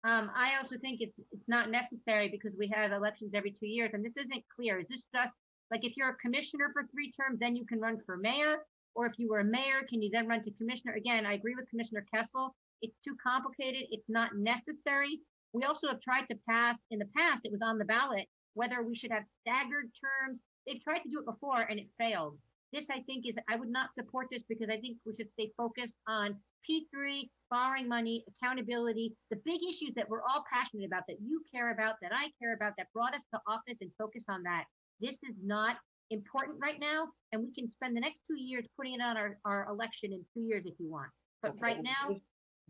I also think it's not necessary because we have elections every 2 years, and this isn't clear. Is this just like if you're a commissioner for 3 terms, then you can run for mayor, or if you were a mayor, can you then run to commissioner? Again, I agree with Commissioner Kessel. It's too complicated. It's not necessary. We also have tried to pass in the past. It was on the ballot whether we should have staggered terms. They've tried to do it before and it failed. This, I think, is I would not support this because I think we should stay focused on P3, borrowing money, accountability, the big issues that we're all passionate about, that you care about, that I care about, that brought us to office, and focus on that. This is not important right now, and we can spend the next 2 years putting it on our election in 2 years if you want. But Okay, right now, we're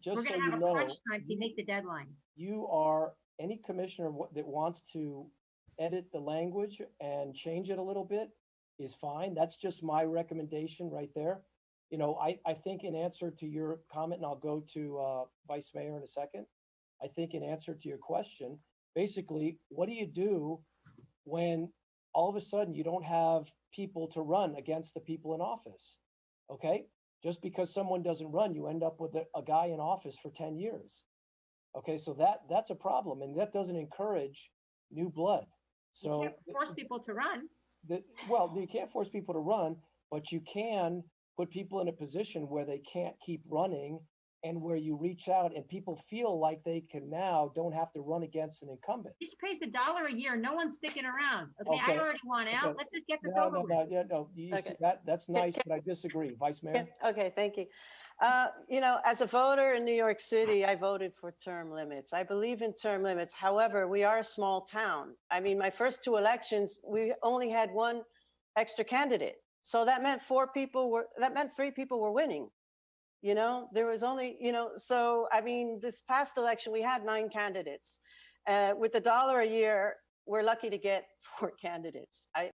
just so going to you have a crunch know, time to make the deadline. you are any commissioner that wants to edit the language and change it a little bit is fine. That's just my recommendation right there. You know, I think in answer to your comment, and I'll go to Vice Mayor in a second. I think in answer to your question, basically, what do you do when all of a sudden you don't have people to run against the people in office? Okay, just because someone doesn't run, you end up with a guy in office for 10 years. Okay, so that's a problem, and that doesn't encourage new blood. You So can't force people to run. well, you can't force people to run, but you can put people in a position where they can't keep running, and where you reach out and people feel like they can now don't have to run against an incumbent. This pays $1 a year. No one's sticking around. Okay, I Okay, already want out. okay. Let's just get this No, over no, with. no, yeah, no, you see, Okay. that's nice, but I disagree. Vice Mayor? Okay, thank you. You know, as a voter in New York City, I voted for term limits. I believe in term limits. However, we are a small town. I mean, my first 2 elections, we only had one extra candidate. So that meant that meant 3 people were winning. You know, there was only, you know, so I mean, this past election, we had 9 candidates. With $1 a year, we're lucky to get 4 candidates.